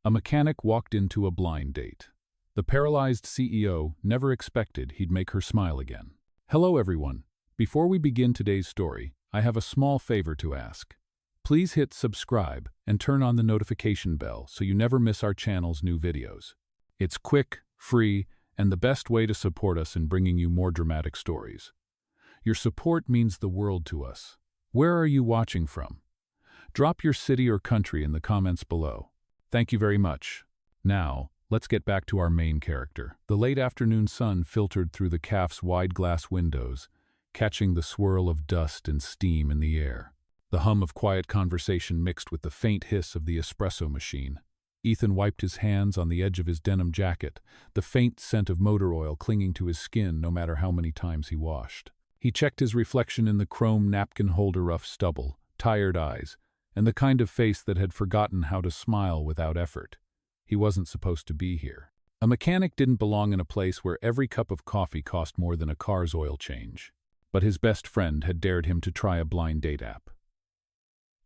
A mechanic walked into a blind date. The paralyzed CEO never expected he'd make her smile again. Hello everyone. Before we begin today's story, I have a small favor to ask. Please hit subscribe and turn on the notification bell so you never miss our channel's new videos. It's quick, free, and the best way to support us in bringing you more dramatic stories. Your support means the world to us. Where are you watching from? Drop your city or country in the comments below. Thank you very much. Now, let's get back to our main character. The late afternoon sun filtered through the cafe's wide glass windows, catching the swirl of dust and steam in the air. The hum of quiet conversation mixed with the faint hiss of the espresso machine. Ethan wiped his hands on the edge of his denim jacket, the faint scent of motor oil clinging to his skin no matter how many times he washed. He checked his reflection in the chrome napkin holder, rough stubble, tired eyes, and the kind of face that had forgotten how to smile without effort. He wasn't supposed to be here. A mechanic didn't belong in a place where every cup of coffee cost more than a car's oil change. But his best friend had dared him to try a blind date app.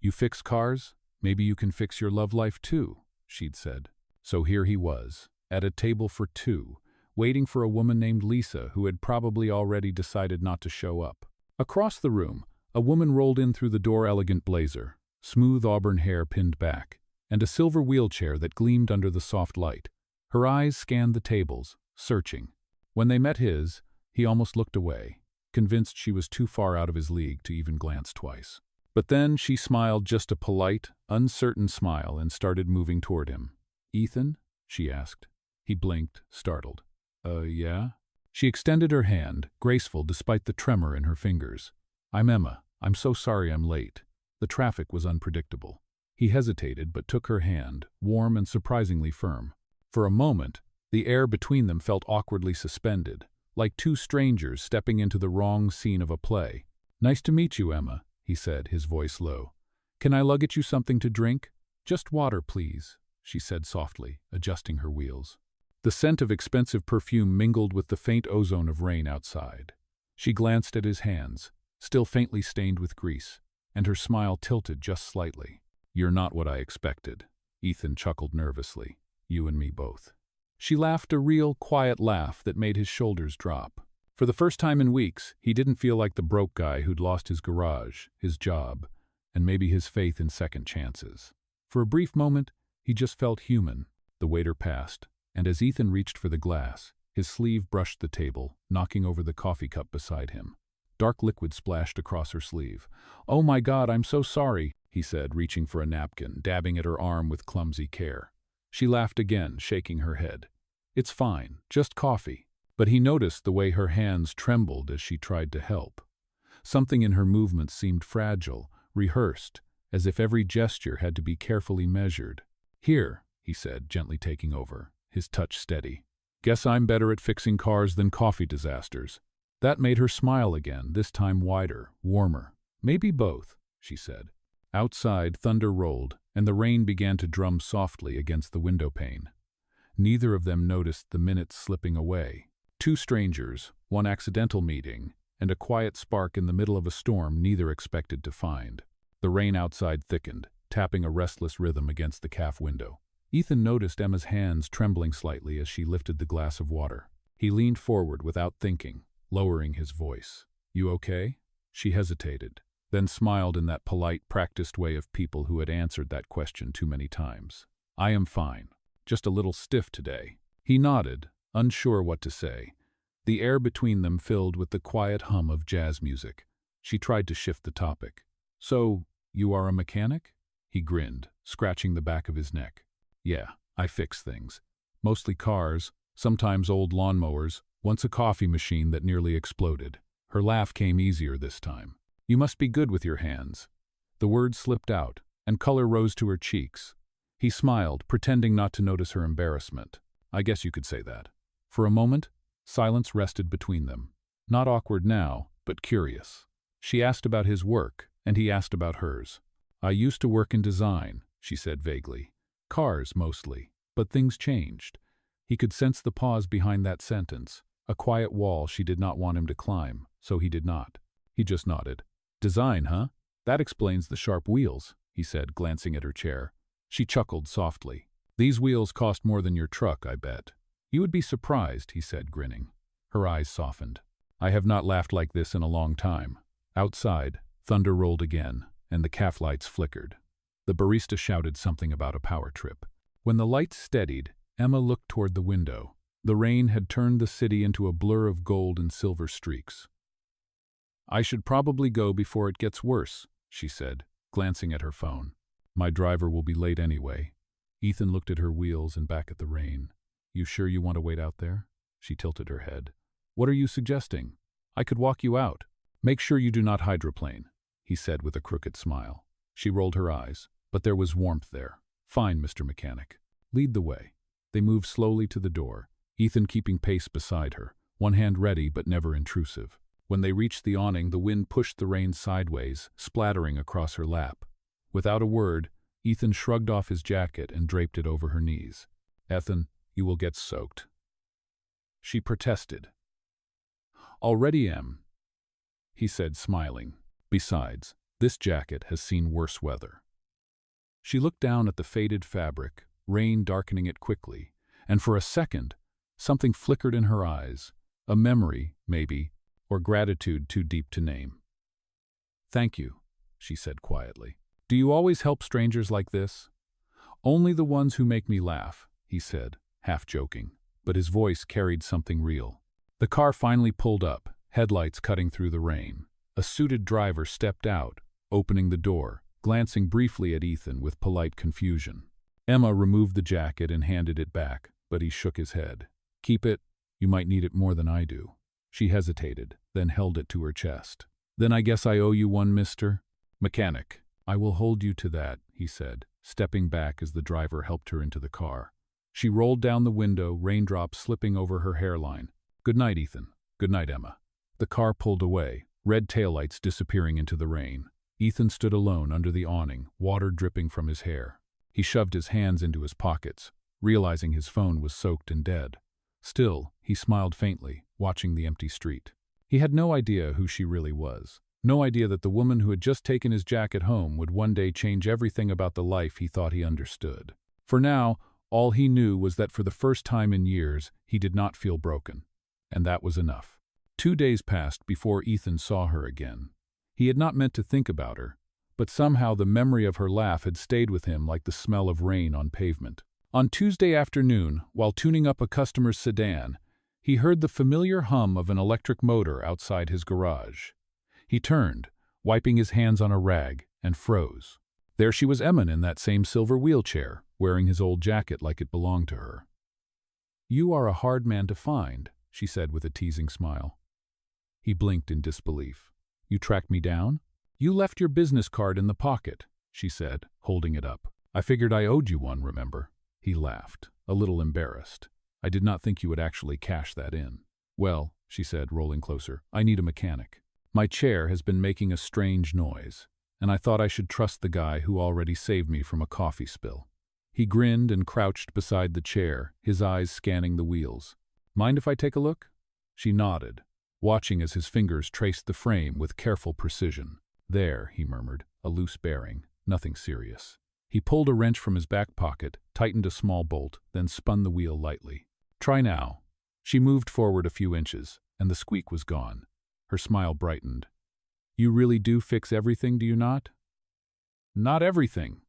"You fix cars? Maybe you can fix your love life too," she'd said. So here he was, at a table for two, waiting for a woman named Lisa who had probably already decided not to show up. Across the room, a woman rolled in through the door, elegant blazer, smooth auburn hair pinned back, and a silver wheelchair that gleamed under the soft light. Her eyes scanned the tables, searching. When they met his, he almost looked away, convinced she was too far out of his league to even glance twice. But then she smiled, just a polite, uncertain smile, and started moving toward him. "Ethan?" she asked. He blinked, startled. Yeah?" She extended her hand, graceful despite the tremor in her fingers. "I'm Emma. I'm so sorry I'm late. The traffic was unpredictable." He hesitated but took her hand, warm and surprisingly firm. For a moment, the air between them felt awkwardly suspended, like two strangers stepping into the wrong scene of a play. "Nice to meet you, Emma," he said, his voice low. "Can I get you something to drink?" "Just water, please," she said softly, adjusting her wheels. The scent of expensive perfume mingled with the faint ozone of rain outside. She glanced at his hands, still faintly stained with grease, and her smile tilted just slightly. "You're not what I expected," Ethan chuckled nervously. "You and me both." She laughed, a real, quiet laugh that made his shoulders drop. For the first time in weeks, he didn't feel like the broke guy who'd lost his garage, his job, and maybe his faith in second chances. For a brief moment, he just felt human. The waiter passed, and as Ethan reached for the glass, his sleeve brushed the table, knocking over the coffee cup beside him. Dark liquid splashed across her sleeve. "Oh my God, I'm so sorry," he said, reaching for a napkin, dabbing at her arm with clumsy care. She laughed again, shaking her head. "It's fine, just coffee." But he noticed the way her hands trembled as she tried to help. Something in her movements seemed fragile, rehearsed, as if every gesture had to be carefully measured. "Here," he said, gently taking over, his touch steady. "Guess I'm better at fixing cars than coffee disasters." That made her smile again, this time wider, warmer. "Maybe both," she said. Outside, thunder rolled, and the rain began to drum softly against the window pane. Neither of them noticed the minutes slipping away. Two strangers, one accidental meeting, and a quiet spark in the middle of a storm neither expected to find. The rain outside thickened, tapping a restless rhythm against the caf window. Ethan noticed Emma's hands trembling slightly as she lifted the glass of water. He leaned forward without thinking, lowering his voice. "You okay?" She hesitated, then smiled in that polite, practiced way of people who had answered that question too many times. "I am fine. Just a little stiff today." He nodded, unsure what to say. The air between them filled with the quiet hum of jazz music. She tried to shift the topic. "So, you are a mechanic?" He grinned, scratching the back of his neck. "Yeah, I fix things. Mostly cars, sometimes old lawnmowers, once a coffee machine that nearly exploded." Her laugh came easier this time. "You must be good with your hands." The words slipped out, and color rose to her cheeks. He smiled, pretending not to notice her embarrassment. "I guess you could say that." For a moment, silence rested between them. Not awkward now, but curious. She asked about his work, and he asked about hers. "I used to work in design," she said vaguely. "Cars, mostly. But things changed." He could sense the pause behind that sentence, a quiet wall she did not want him to climb, so he did not. He just nodded. "Design, huh? That explains the sharp wheels," he said, glancing at her chair. She chuckled softly. These wheels cost more than your truck, I bet. You would be surprised, he said, grinning. Her eyes softened. I have not laughed like this in a long time. Outside, thunder rolled again, and the calf lights flickered. The barista shouted something about a power trip. When the lights steadied, Emma looked toward the window. The rain had turned the city into a blur of gold and silver streaks. I should probably go before it gets worse, she said, glancing at her phone. My driver will be late anyway. Ethan looked at her wheels and back at the rain. You sure you want to wait out there? She tilted her head. What are you suggesting? I could walk you out. Make sure you do not hydroplane, he said with a crooked smile. She rolled her eyes, but there was warmth there. Fine, Mr. Mechanic. Lead the way. They moved slowly to the door, Ethan keeping pace beside her, one hand ready but never intrusive. When they reached the awning, the wind pushed the rain sideways, splattering across her lap. Without a word, Ethan shrugged off his jacket and draped it over her knees. Ethan, you will get soaked. She protested. Already am, he said, smiling. Besides, this jacket has seen worse weather. She looked down at the faded fabric, rain darkening it quickly, and for a second, something flickered in her eyes, a memory, maybe, or gratitude too deep to name. Thank you, she said quietly. Do you always help strangers like this? Only the ones who make me laugh, he said, half joking, but his voice carried something real. The car finally pulled up, headlights cutting through the rain. A suited driver stepped out, opening the door, glancing briefly at Ethan with polite confusion. Emma removed the jacket and handed it back, but he shook his head. Keep it, you might need it more than I do. She hesitated, then held it to her chest. Then I guess I owe you one, Mr. Mechanic. I will hold you to that, he said, stepping back as the driver helped her into the car. She rolled down the window, raindrops slipping over her hairline. Good night, Ethan. Good night, Emma. The car pulled away, red taillights disappearing into the rain. Ethan stood alone under the awning, water dripping from his hair. He shoved his hands into his pockets, realizing his phone was soaked and dead. Still, he smiled faintly, watching the empty street. He had no idea who she really was. No idea that the woman who had just taken his jacket home would one day change everything about the life he thought he understood. For now, all he knew was that for the first time in years, he did not feel broken. And that was enough. 2 days passed before Ethan saw her again. He had not meant to think about her, but somehow the memory of her laugh had stayed with him like the smell of rain on pavement. On Tuesday afternoon, while tuning up a customer's sedan, he heard the familiar hum of an electric motor outside his garage. He turned, wiping his hands on a rag, and froze. There she was, Emma, in that same silver wheelchair, wearing his old jacket like it belonged to her. You are a hard man to find, she said with a teasing smile. He blinked in disbelief. You tracked me down? You left your business card in the pocket, she said, holding it up. I figured I owed you one, remember? He laughed, a little embarrassed. I did not think you would actually cash that in. Well, she said, rolling closer, I need a mechanic. My chair has been making a strange noise, and I thought I should trust the guy who already saved me from a coffee spill. He grinned and crouched beside the chair, his eyes scanning the wheels. Mind if I take a look? She nodded, watching as his fingers traced the frame with careful precision. There, he murmured, a loose bearing, nothing serious. He pulled a wrench from his back pocket, tightened a small bolt, then spun the wheel lightly. Try now. She moved forward a few inches, and the squeak was gone. Her smile brightened. You really do fix everything, do you not? Not everything,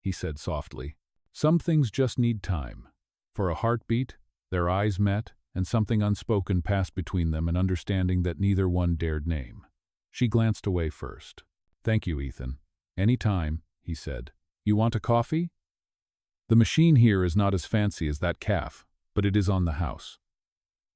he said softly. Some things just need time. For a heartbeat, their eyes met, and something unspoken passed between them, an understanding that neither one dared name. She glanced away first. Thank you, Ethan. Any time, he said. You want a coffee? The machine here is not as fancy as that calf, but it is on the house.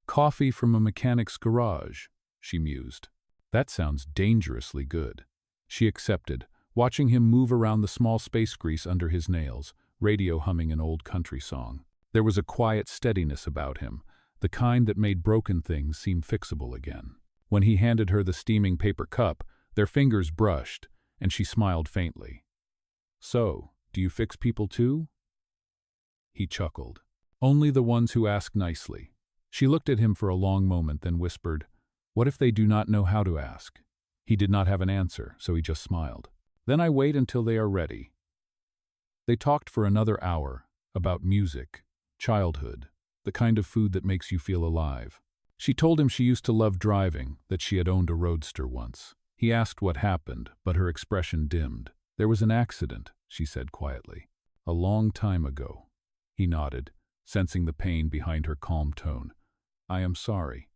Coffee from a mechanic's garage, she mused. That sounds dangerously good. She accepted, watching him move around the small space grease under his nails, radio humming an old country song. There was a quiet steadiness about him, the kind that made broken things seem fixable again. When he handed her the steaming paper cup, their fingers brushed, and she smiled faintly. So, do you fix people too? He chuckled. Only the ones who ask nicely. She looked at him for a long moment, then whispered, What if they do not know how to ask? He did not have an answer, so he just smiled. Then I wait until they are ready. They talked for another hour, about music, childhood, the kind of food that makes you feel alive. She told him she used to love driving, that she had owned a roadster once. He asked what happened, but her expression dimmed. There was an accident, she said quietly. A long time ago. He nodded, sensing the pain behind her calm tone. I am sorry.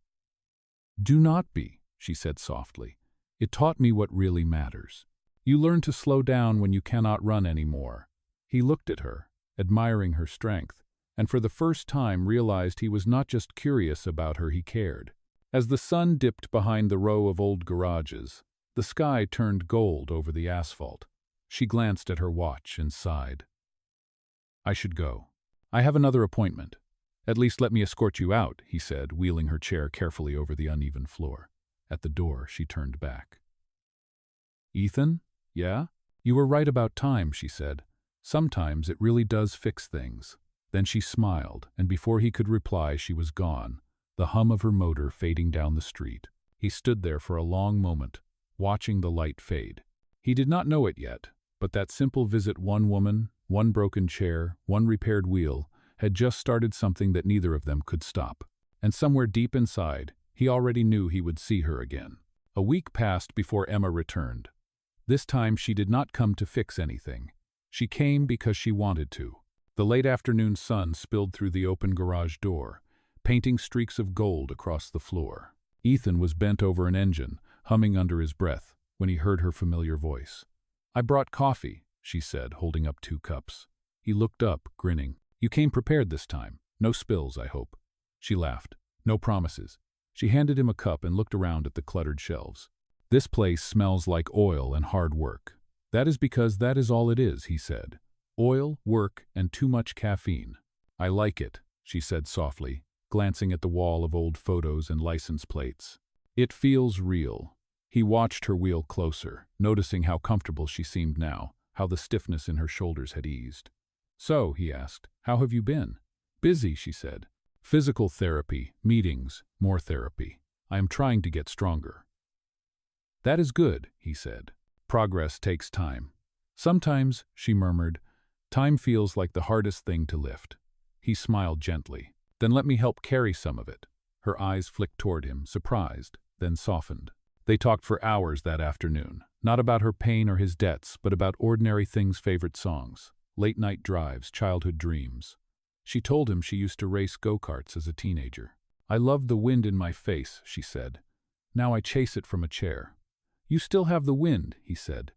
Do not be, she said softly. It taught me what really matters. You learn to slow down when you cannot run anymore. He looked at her, admiring her strength, and for the first time realized he was not just curious about her, he cared. As the sun dipped behind the row of old garages, the sky turned gold over the asphalt. She glanced at her watch and sighed. I should go. I have another appointment. At least let me escort you out, he said, wheeling her chair carefully over the uneven floor. At the door, she turned back. Ethan? Yeah? You were right about time, she said. Sometimes it really does fix things. Then she smiled, and before he could reply, she was gone, the hum of her motor fading down the street. He stood there for a long moment, watching the light fade. He did not know it yet, but that simple visit, one woman, one broken chair, one repaired wheel, had just started something that neither of them could stop. And somewhere deep inside, he already knew he would see her again. A week passed before Emma returned. This time she did not come to fix anything. She came because she wanted to. The late afternoon sun spilled through the open garage door, painting streaks of gold across the floor. Ethan was bent over an engine, humming under his breath, when he heard her familiar voice. I brought coffee, she said, holding up 2 cups. He looked up, grinning. You came prepared this time. No spills, I hope. She laughed. No promises. She handed him a cup and looked around at the cluttered shelves. This place smells like oil and hard work. That is because that is all it is, he said. Oil, work, and too much caffeine. I like it, she said softly, glancing at the wall of old photos and license plates. It feels real. He watched her wheel closer, noticing how comfortable she seemed now, how the stiffness in her shoulders had eased. So, he asked, how have you been? Busy, she said. Physical therapy, meetings, more therapy. I am trying to get stronger. That is good, he said. Progress takes time. Sometimes, she murmured, time feels like the hardest thing to lift. He smiled gently. Then let me help carry some of it. Her eyes flicked toward him, surprised, then softened. They talked for hours that afternoon, not about her pain or his debts, but about ordinary things, favorite songs, late-night drives, childhood dreams. She told him she used to race go-karts as a teenager. I loved the wind in my face, she said. Now I chase it from a chair. You still have the wind, he said.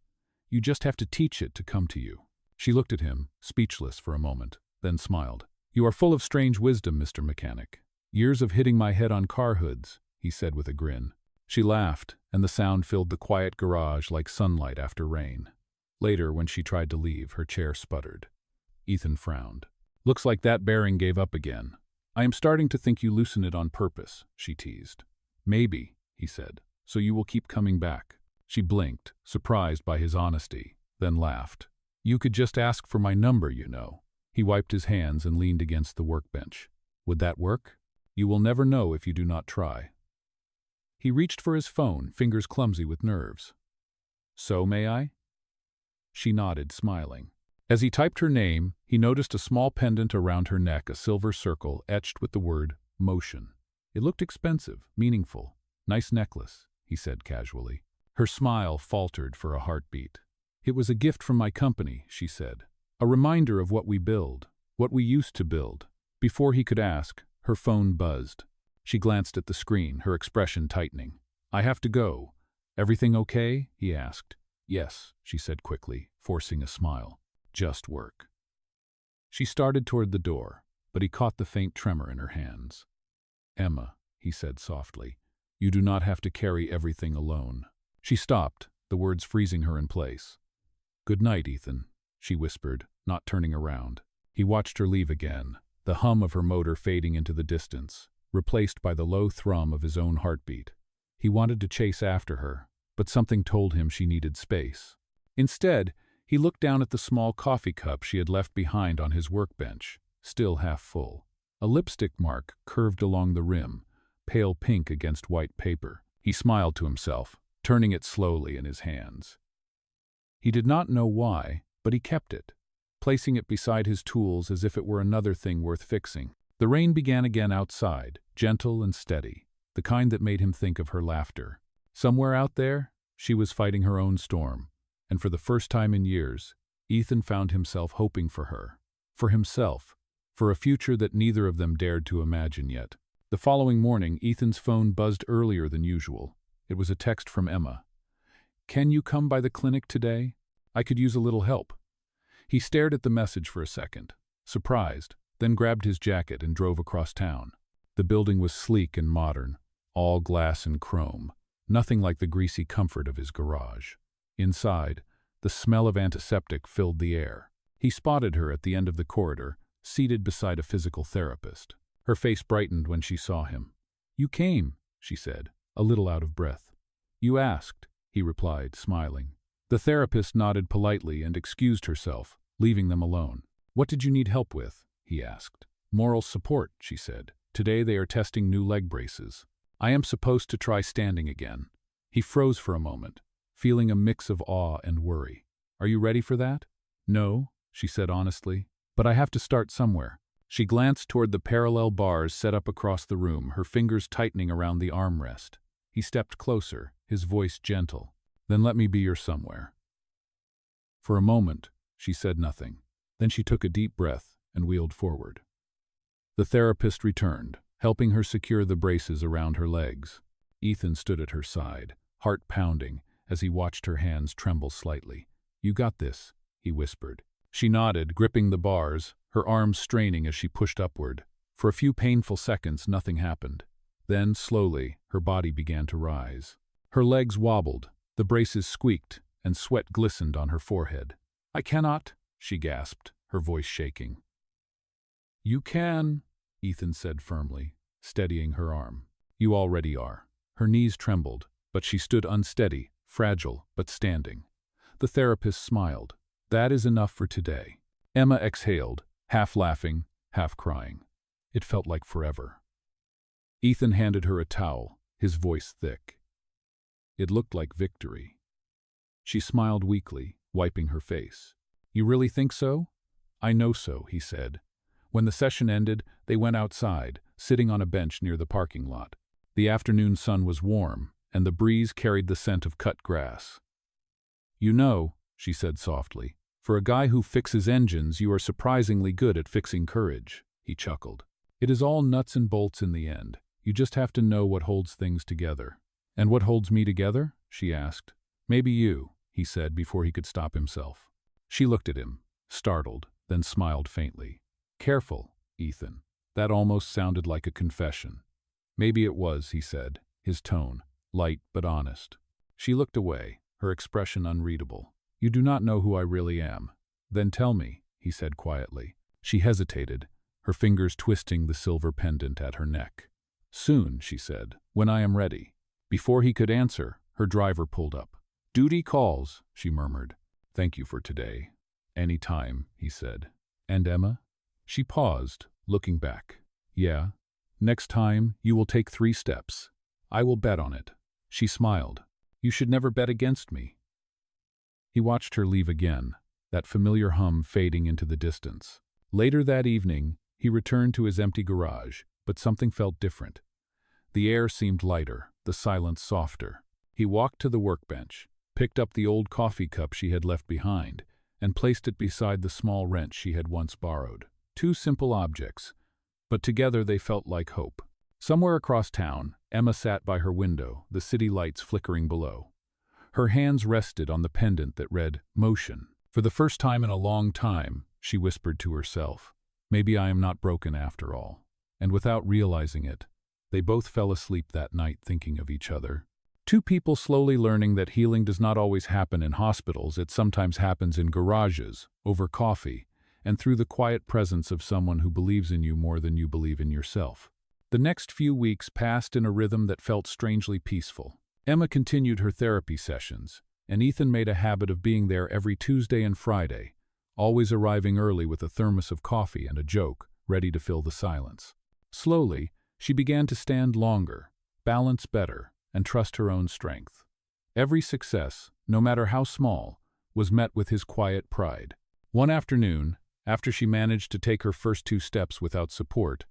You just have to teach it to come to you. She looked at him, speechless for a moment, then smiled. You are full of strange wisdom, Mr. Mechanic. Years of hitting my head on car hoods, he said with a grin. She laughed, and the sound filled the quiet garage like sunlight after rain. Later, when she tried to leave, her chair sputtered. Ethan frowned. Looks like that bearing gave up again. I am starting to think you loosen it on purpose, she teased. Maybe, he said, so you will keep coming back. She blinked, surprised by his honesty, then laughed. You could just ask for my number, you know. He wiped his hands and leaned against the workbench. Would that work? You will never know if you do not try. He reached for his phone, fingers clumsy with nerves. So may I? She nodded, smiling. As he typed her name, he noticed a small pendant around her neck, a silver circle etched with the word motion. It looked expensive, meaningful. Nice necklace, he said casually. Her smile faltered for a heartbeat. It was a gift from my company, she said. A reminder of what we build, what we used to build. Before he could ask, her phone buzzed. She glanced at the screen, her expression tightening. I have to go. Everything okay? He asked. Yes, she said quickly, forcing a smile. Just work. She started toward the door, but he caught the faint tremor in her hands. Emma, he said softly, you do not have to carry everything alone. She stopped, the words freezing her in place. Good night, Ethan, she whispered, not turning around. He watched her leave again, the hum of her motor fading into the distance, replaced by the low thrum of his own heartbeat. He wanted to chase after her, but something told him she needed space. Instead, he looked down at the small coffee cup she had left behind on his workbench, still half full. A lipstick mark curved along the rim, pale pink against white paper. He smiled to himself, turning it slowly in his hands. He did not know why, but he kept it, placing it beside his tools as if it were another thing worth fixing. The rain began again outside, gentle and steady, the kind that made him think of her laughter. Somewhere out there, she was fighting her own storm, and for the first time in years, Ethan found himself hoping for her, for himself, for a future that neither of them dared to imagine yet. The following morning, Ethan's phone buzzed earlier than usual. It was a text from Emma. "Can you come by the clinic today? I could use a little help." He stared at the message for a second, surprised, then grabbed his jacket and drove across town. The building was sleek and modern, all glass and chrome, nothing like the greasy comfort of his garage. Inside, the smell of antiseptic filled the air. He spotted her at the end of the corridor, seated beside a physical therapist. Her face brightened when she saw him. "You came," she said, a little out of breath. "You asked," he replied, smiling. The therapist nodded politely and excused herself, leaving them alone. "What did you need help with?" he asked. "Moral support," she said. "Today they are testing new leg braces. I am supposed to try standing again." He froze for a moment, feeling a mix of awe and worry. "Are you ready for that?" "No," she said honestly, "but I have to start somewhere." She glanced toward the parallel bars set up across the room, her fingers tightening around the armrest. He stepped closer, his voice gentle. "Then let me be your somewhere." For a moment, she said nothing. Then she took a deep breath and wheeled forward. The therapist returned, helping her secure the braces around her legs. Ethan stood at her side, heart pounding, as he watched her hands tremble slightly. "You got this," he whispered. She nodded, gripping the bars, her arms straining as she pushed upward. For a few painful seconds, nothing happened. Then, slowly, her body began to rise. Her legs wobbled, the braces squeaked, and sweat glistened on her forehead. "I cannot," she gasped, her voice shaking. "You can," Ethan said firmly, steadying her arm. "You already are." Her knees trembled, but she stood unsteady, fragile, but standing. The therapist smiled. "That is enough for today." Emma exhaled, half laughing, half crying. It felt like forever. Ethan handed her a towel, his voice thick. It looked like victory. She smiled weakly, wiping her face. "You really think so?" "I know so," he said. When the session ended, they went outside, sitting on a bench near the parking lot. The afternoon sun was warm, and the breeze carried the scent of cut grass. "You know," she said softly, "for a guy who fixes engines, you are surprisingly good at fixing courage." He chuckled. "It is all nuts and bolts in the end. You just have to know what holds things together." "And what holds me together?" she asked. "Maybe you," he said before he could stop himself. She looked at him, startled, then smiled faintly. "Careful, Ethan." That almost sounded like a confession. "Maybe it was," he said, his tone, light but honest. She looked away, her expression unreadable. "You do not know who I really am." "Then tell me," he said quietly. She hesitated, her fingers twisting the silver pendant at her neck. "Soon," she said, "when I am ready." Before he could answer, her driver pulled up. "Duty calls," she murmured. "Thank you for today." "Any time," he said. "And Emma?" She paused, looking back. "Yeah. Next time, you will take 3 steps. I will bet on it." She smiled. "You should never bet against me." He watched her leave again, that familiar hum fading into the distance. Later that evening, he returned to his empty garage, but something felt different. The air seemed lighter, the silence softer. He walked to the workbench, picked up the old coffee cup she had left behind, and placed it beside the small wrench she had once borrowed. 2 simple objects, but together they felt like hope. Somewhere across town, Emma sat by her window, the city lights flickering below. Her hands rested on the pendant that read, "Motion." For the first time in a long time, she whispered to herself, "Maybe I am not broken after all." And without realizing it, they both fell asleep that night thinking of each other. 2 people slowly learning that healing does not always happen in hospitals, it sometimes happens in garages, over coffee, and through the quiet presence of someone who believes in you more than you believe in yourself. The next few weeks passed in a rhythm that felt strangely peaceful. Emma continued her therapy sessions, and Ethan made a habit of being there every Tuesday and Friday, always arriving early with a thermos of coffee and a joke, ready to fill the silence. Slowly, she began to stand longer, balance better, and trust her own strength. Every success, no matter how small, was met with his quiet pride. One afternoon, after she managed to take her first 2 steps without support,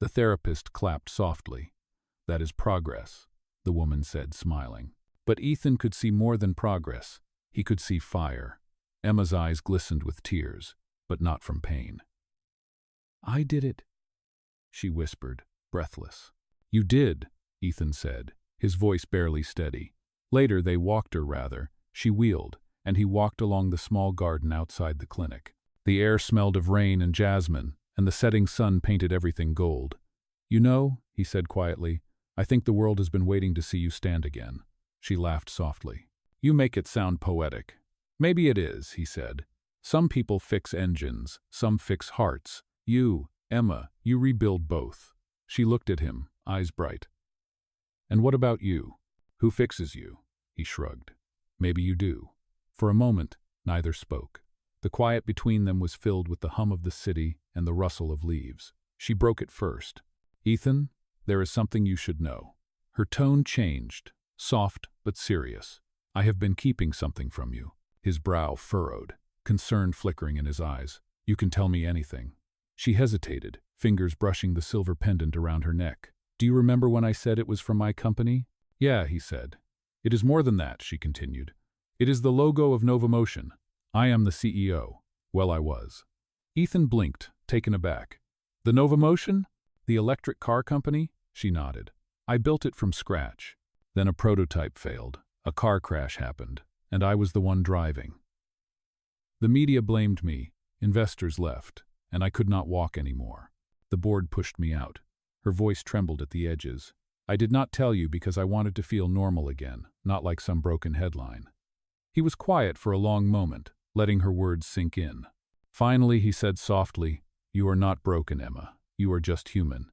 the therapist clapped softly. "That is progress," the woman said, smiling. But Ethan could see more than progress. He could see fire. Emma's eyes glistened with tears, but not from pain. "I did it," she whispered, breathless. "You did," Ethan said, his voice barely steady. Later they walked, or rather, she wheeled, and he walked along the small garden outside the clinic. The air smelled of rain and jasmine, and the setting sun painted everything gold. "You know," he said quietly, "I think the world has been waiting to see you stand again." She laughed softly. "You make it sound poetic." "Maybe it is," he said. "Some people fix engines, some fix hearts. You, Emma, you rebuild both." She looked at him, eyes bright. "And what about you? Who fixes you?" He shrugged. "Maybe you do." For a moment, neither spoke. The quiet between them was filled with the hum of the city and the rustle of leaves. She broke it first. "Ethan, there is something you should know." Her tone changed, soft but serious. "I have been keeping something from you." His brow furrowed, concern flickering in his eyes. "You can tell me anything." She hesitated, fingers brushing the silver pendant around her neck. "Do you remember when I said it was from my company?" "Yeah," he said. "It is more than that," she continued. "It is the logo of Novomotion. I am the CEO. Well, I was." Ethan blinked, taken aback. "The Novomotion? The electric car company?" She nodded. "I built it from scratch. Then a prototype failed. A car crash happened, and I was the one driving. The media blamed me, investors left, and I could not walk anymore. The board pushed me out." Her voice trembled at the edges. "I did not tell you because I wanted to feel normal again, not like some broken headline." He was quiet for a long moment, letting her words sink in. Finally, he said softly, "You are not broken, Emma. You are just human."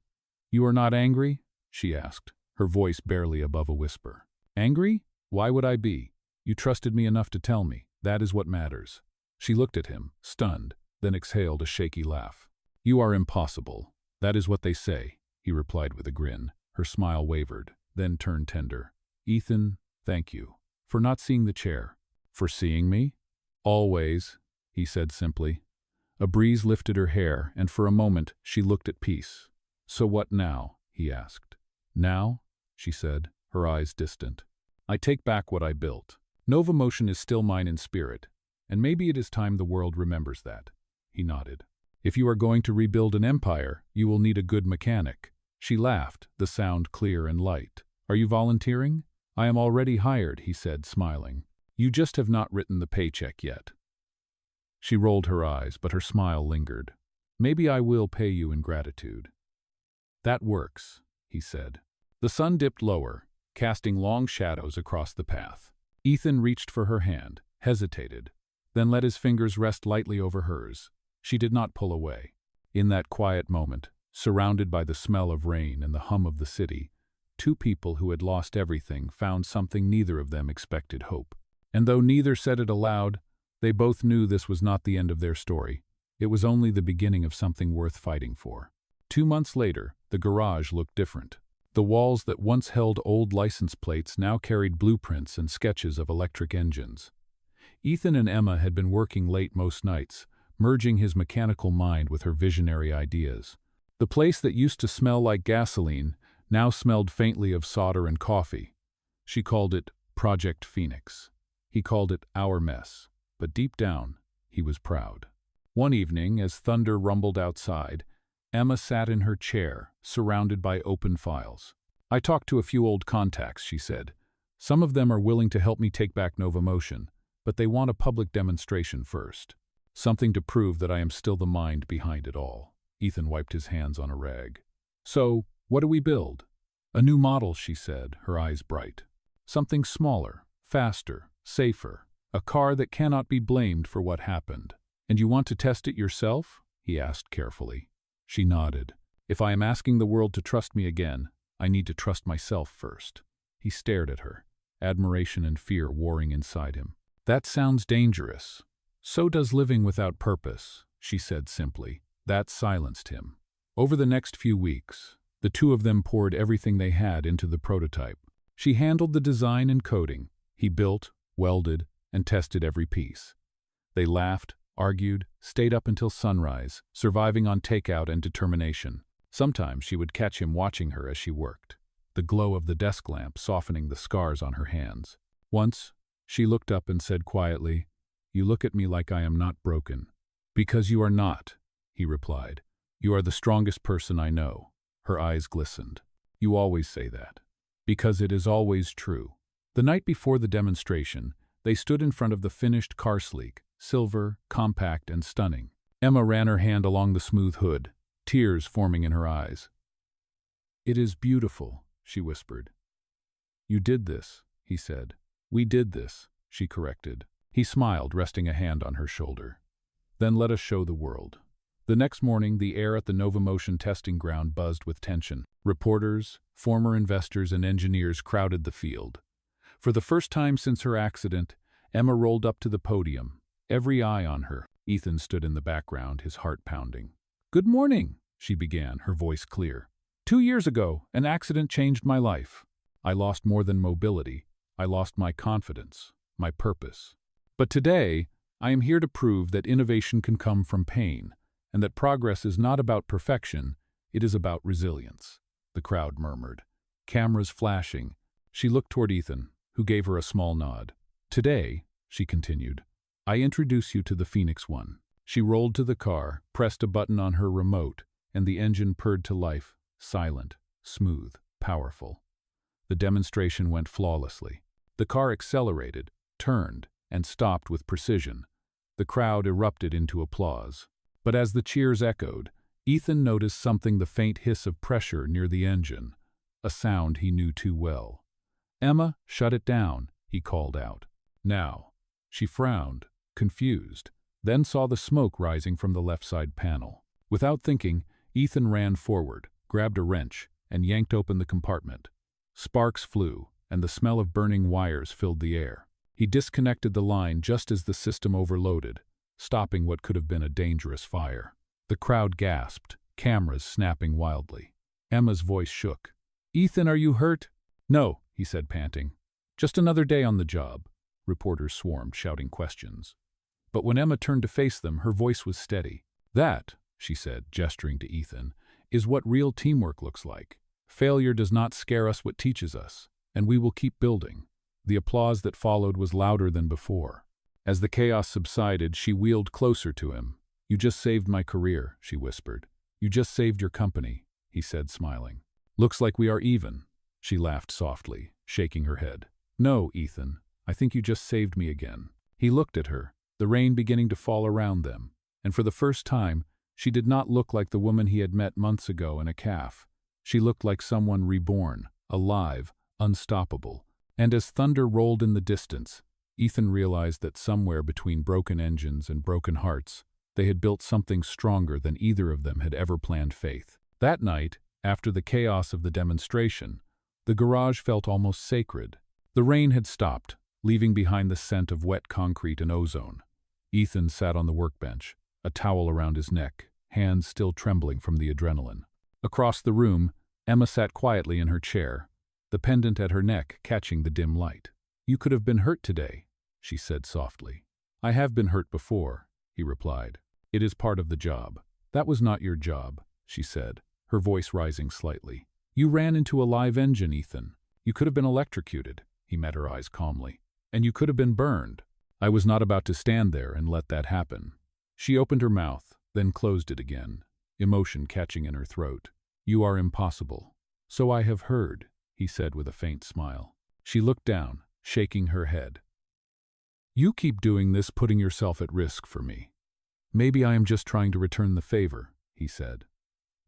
"You are not angry?" she asked, her voice barely above a whisper. "Angry? Why would I be? You trusted me enough to tell me. That is what matters." She looked at him, stunned, then exhaled a shaky laugh. "You are impossible. That is what they say," he replied with a grin. Her smile wavered, then turned tender. "Ethan, thank you. For not seeing the chair." "For seeing me?" "Always," he said simply. A breeze lifted her hair, and for a moment she looked at peace. "So what now?" he asked. "Now?" she said, her eyes distant. "I take back what I built. Novomotion is still mine in spirit, and maybe it is time the world remembers that." He nodded. "If you are going to rebuild an empire, you will need a good mechanic." She laughed, the sound clear and light. "Are you volunteering?" "I am already hired," he said, smiling. "You just have not written the paycheck yet." She rolled her eyes, but her smile lingered. "Maybe I will pay you in gratitude." "That works," he said. The sun dipped lower, casting long shadows across the path. Ethan reached for her hand, hesitated, then let his fingers rest lightly over hers. She did not pull away. In that quiet moment, surrounded by the smell of rain and the hum of the city, 2 people who had lost everything found something neither of them expected: hope. And though neither said it aloud, they both knew this was not the end of their story. It was only the beginning of something worth fighting for. 2 months later, the garage looked different. The walls that once held old license plates now carried blueprints and sketches of electric engines. Ethan and Emma had been working late most nights, merging his mechanical mind with her visionary ideas. The place that used to smell like gasoline now smelled faintly of solder and coffee. She called it Project Phoenix. He called it Our Mess, but deep down, he was proud. One evening, as thunder rumbled outside, Emma sat in her chair, surrounded by open files. "I talked to a few old contacts," she said. "Some of them are willing to help me take back Novomotion, but they want a public demonstration first. Something to prove that I am still the mind behind it all." Ethan wiped his hands on a rag. "So, what do we build?" "A new model," she said, her eyes bright. "Something smaller, faster, safer. A car that cannot be blamed for what happened." "And you want to test it yourself?" he asked carefully. She nodded. "If I am asking the world to trust me again, I need to trust myself first." He stared at her, admiration and fear warring inside him. "That sounds dangerous." "So does living without purpose," she said simply. That silenced him. Over the next few weeks, the 2 of them poured everything they had into the prototype. She handled the design and coding. He built, welded, and tested every piece. They laughed, argued, stayed up until sunrise, surviving on takeout and determination. Sometimes she would catch him watching her as she worked, the glow of the desk lamp softening the scars on her hands. Once, she looked up and said quietly, "You look at me like I am not broken." "Because you are not," he replied. "You are the strongest person I know." Her eyes glistened. "You always say that." "Because it is always true." The night before the demonstration, they stood in front of the finished car, sleek, silver, compact, and stunning. Emma ran her hand along the smooth hood, tears forming in her eyes. "It is beautiful," she whispered. "You did this," he said. "We did this," she corrected. He smiled, resting a hand on her shoulder. "Then let us show the world." The next morning, the air at the NovaMotion testing ground buzzed with tension. Reporters, former investors, and engineers crowded the field. For the first time since her accident, Emma rolled up to the podium, every eye on her. Ethan stood in the background, his heart pounding. "Good morning," she began, her voice clear. "2 years ago, an accident changed my life. I lost more than mobility. I lost my confidence, my purpose. But today, I am here to prove that innovation can come from pain, and that progress is not about perfection, it is about resilience." The crowd murmured, cameras flashing. She looked toward Ethan, who gave her a small nod. "Today," she continued, "I introduce you to the Phoenix One." She rolled to the car, pressed a button on her remote, and the engine purred to life, silent, smooth, powerful. The demonstration went flawlessly. The car accelerated, turned, and stopped with precision. The crowd erupted into applause. But as the cheers echoed, Ethan noticed something: the faint hiss of pressure near the engine, a sound he knew too well. "Emma, shut it down," he called out. "Now." She frowned, confused, then saw the smoke rising from the left side panel. Without thinking, Ethan ran forward, grabbed a wrench, and yanked open the compartment. Sparks flew, and the smell of burning wires filled the air. He disconnected the line just as the system overloaded, stopping what could have been a dangerous fire. The crowd gasped, cameras snapping wildly. Emma's voice shook. "Ethan, are you hurt?" "No," he said, panting. "Just another day on the job." Reporters swarmed, shouting questions. But when Emma turned to face them, her voice was steady. "That," she said, gesturing to Ethan, "is what real teamwork looks like. Failure does not scare us, what teaches us, and we will keep building." The applause that followed was louder than before. As the chaos subsided, she wheeled closer to him. "You just saved my career," she whispered. "You just saved your company," he said, smiling. "Looks like we are even." She laughed softly, shaking her head. "No, Ethan, I think you just saved me again." He looked at her, the rain beginning to fall around them, and for the first time, she did not look like the woman he had met months ago in a cafe. She looked like someone reborn, alive, unstoppable. And as thunder rolled in the distance, Ethan realized that somewhere between broken engines and broken hearts, they had built something stronger than either of them had ever planned. Faith. That night, after the chaos of the demonstration, the garage felt almost sacred. The rain had stopped, leaving behind the scent of wet concrete and ozone. Ethan sat on the workbench, a towel around his neck, hands still trembling from the adrenaline. Across the room, Emma sat quietly in her chair, the pendant at her neck catching the dim light. "You could have been hurt today," she said softly. "I have been hurt before," he replied. "It is part of the job." "That was not your job," she said, her voice rising slightly. "You ran into a live engine, Ethan. You could have been electrocuted." He met her eyes calmly. "And you could have been burned." "I was not about to stand there and let that happen." She opened her mouth, then closed it again, emotion catching in her throat. "You are impossible." "So I have heard," he said with a faint smile. She looked down, shaking her head. "You keep doing this, putting yourself at risk for me." "Maybe I am just trying to return the favor," he said.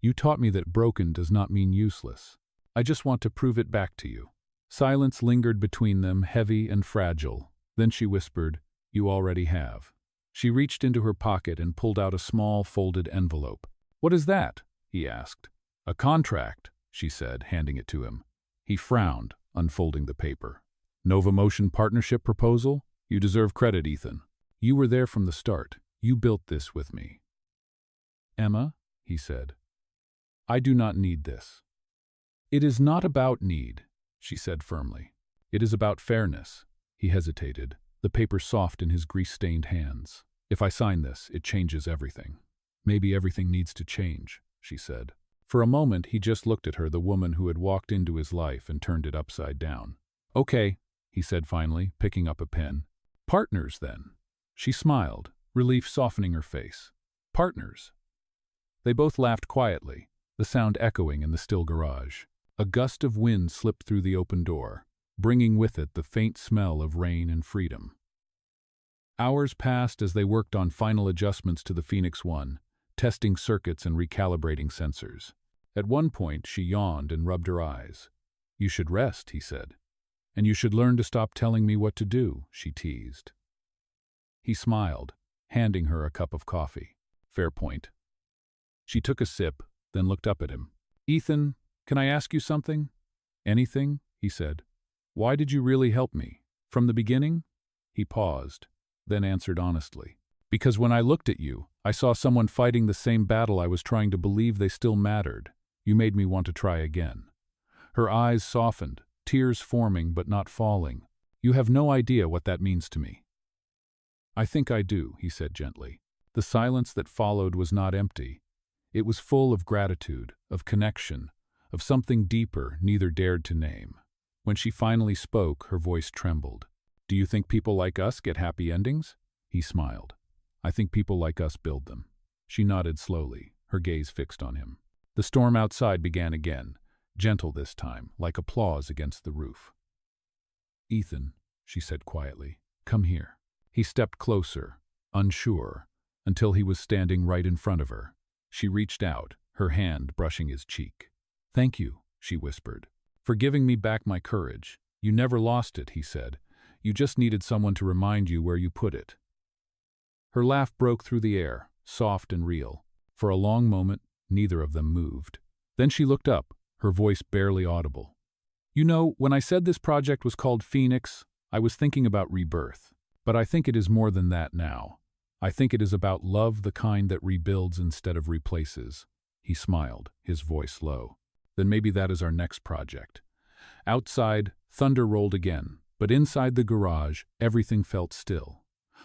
"You taught me that broken does not mean useless. I just want to prove it back to you." Silence lingered between them, heavy and fragile. Then she whispered, "You already have." She reached into her pocket and pulled out a small, folded envelope. "What is that?" he asked. "A contract," she said, handing it to him. He frowned, unfolding the paper. "NovaMotion partnership proposal? You deserve credit, Ethan. You were there from the start. You built this with me." "Emma," he said, "I do not need this." "It is not about need," she said firmly. "It is about fairness." He hesitated, the paper soft in his grease-stained hands. If I sign this, it changes everything. Maybe everything needs to change, she said. For a moment, he just looked at her, the woman who had walked into his life and turned it upside down. Okay, he said finally, picking up a pen. Partners, then. She smiled, relief softening her face. Partners. They both laughed quietly, the sound echoing in the still garage. A gust of wind slipped through the open door, bringing with it the faint smell of rain and freedom. Hours passed as they worked on final adjustments to the Phoenix One, testing circuits and recalibrating sensors. At one point, she yawned and rubbed her eyes. You should rest, he said. And you should learn to stop telling me what to do, she teased. He smiled, handing her a cup of coffee. Fair point. She took a sip, then looked up at him. Ethan, can I ask you something? Anything, he said. Why did you really help me? From the beginning? He paused, then answered honestly. Because when I looked at you, I saw someone fighting the same battle I was trying to believe they still mattered. You made me want to try again. Her eyes softened, tears forming but not falling. You have no idea what that means to me. I think I do, he said gently. The silence that followed was not empty. It was full of gratitude, of connection, of something deeper neither dared to name. When she finally spoke, her voice trembled. Do you think people like us get happy endings? He smiled. I think people like us build them. She nodded slowly, her gaze fixed on him. The storm outside began again, gentle this time, like applause against the roof. Ethan, she said quietly, come here. He stepped closer, unsure, until he was standing right in front of her. She reached out, her hand brushing his cheek. Thank you, she whispered, for giving me back my courage. You never lost it, he said. You just needed someone to remind you where you put it. Her laugh broke through the air, soft and real. For a long moment, neither of them moved. Then she looked up, her voice barely audible. You know, when I said this project was called Phoenix, I was thinking about rebirth. But I think it is more than that now. I think it is about love, the kind that rebuilds instead of replaces. He smiled, his voice low. Then maybe that is our next project. Outside, thunder rolled again, but inside the garage, everything felt still.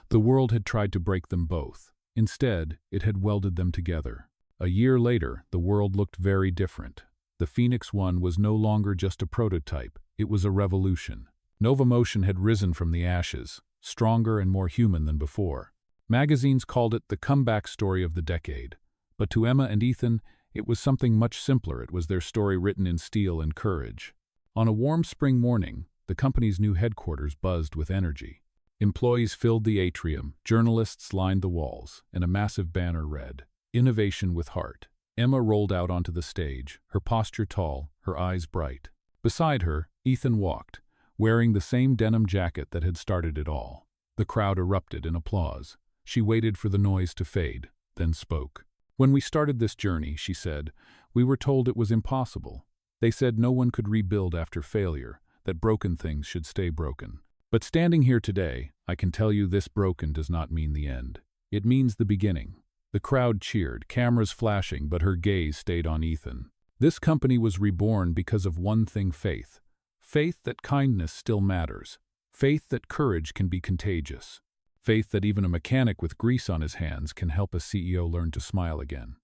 The world had tried to break them both. Instead, it had welded them together. A year later, the world looked very different. The Phoenix One was no longer just a prototype, it was a revolution. Nova Motion had risen from the ashes, stronger and more human than before. Magazines called it the comeback story of the decade. But to Emma and Ethan, it was something much simpler. It was their story written in steel and courage. On a warm spring morning, the company's new headquarters buzzed with energy. Employees filled the atrium, journalists lined the walls, and a massive banner read, Innovation with Heart. Emma rolled out onto the stage, her posture tall, her eyes bright. Beside her, Ethan walked, wearing the same denim jacket that had started it all. The crowd erupted in applause. She waited for the noise to fade, then spoke. When we started this journey, she said, we were told it was impossible. They said no one could rebuild after failure, that broken things should stay broken. But standing here today, I can tell you this broken does not mean the end. It means the beginning. The crowd cheered, cameras flashing, but her gaze stayed on Ethan. This company was reborn because of one thing, faith. Faith that kindness still matters. Faith that courage can be contagious. Faith that even a mechanic with grease on his hands can help a CEO learn to smile again.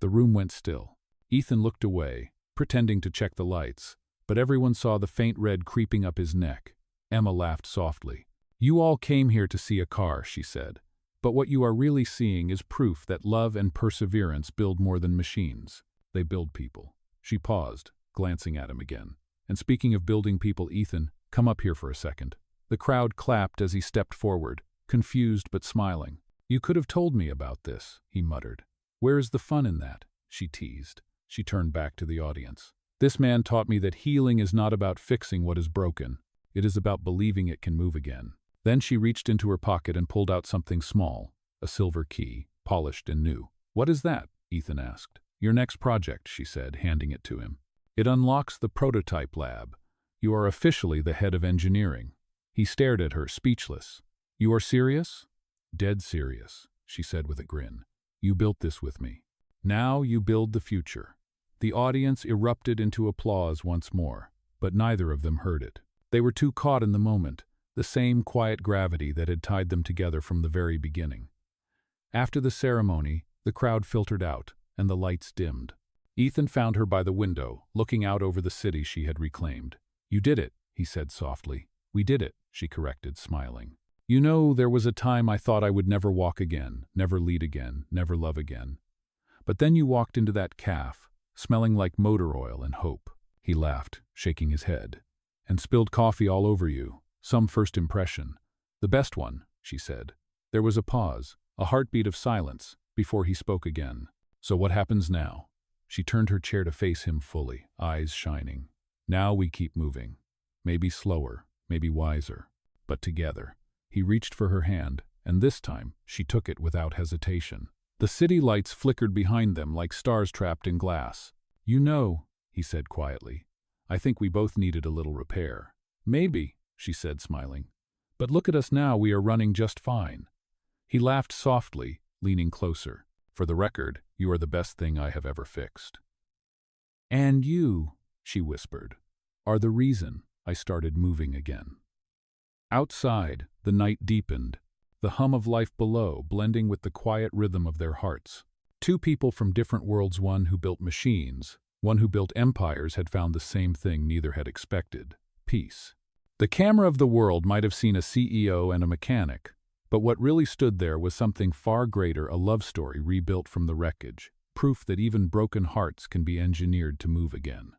The room went still. Ethan looked away, pretending to check the lights, but everyone saw the faint red creeping up his neck. Emma laughed softly. You all came here to see a car, she said. But what you are really seeing is proof that love and perseverance build more than machines. They build people. She paused, glancing at him again. And speaking of building people, Ethan, come up here for a second. The crowd clapped as he stepped forward, confused but smiling. You could have told me about this, he muttered. Where is the fun in that? She teased. She turned back to the audience. This man taught me that healing is not about fixing what is broken. It is about believing it can move again. Then she reached into her pocket and pulled out something small, a silver key, polished and new. What is that? Ethan asked. Your next project, she said, handing it to him. It unlocks the prototype lab. You are officially the head of engineering. He stared at her, speechless. You are serious? Dead serious, she said with a grin. You built this with me. Now you build the future. The audience erupted into applause once more, but neither of them heard it. They were too caught in the moment, the same quiet gravity that had tied them together from the very beginning. After the ceremony, the crowd filtered out, and the lights dimmed. Ethan found her by the window, looking out over the city she had reclaimed. "You did it," he said softly. "We did it," she corrected, smiling. "You know, there was a time I thought I would never walk again, never lead again, never love again. But then you walked into that cafe, smelling like motor oil and hope." He laughed, shaking his head. "And spilled coffee all over you. Some first impression. The best one," she said. There was a pause, a heartbeat of silence, before he spoke again. "So what happens now?" She turned her chair to face him fully, eyes shining. "Now we keep moving. Maybe slower, maybe wiser, but together." He reached for her hand, and this time she took it without hesitation. The city lights flickered behind them like stars trapped in glass. "You know," he said quietly, "I think we both needed a little repair." "Maybe," she said, smiling. "But look at us now, we are running just fine." He laughed softly, leaning closer. "For the record, you are the best thing I have ever fixed." "And you," she whispered, "are the reason I started moving again." Outside, the night deepened, the hum of life below blending with the quiet rhythm of their hearts. Two people from different worlds, one who built machines, one who built empires, had found the same thing neither had expected: peace. The camera of the world might have seen a CEO and a mechanic, but what really stood there was something far greater, a love story rebuilt from the wreckage, proof that even broken hearts can be engineered to move again.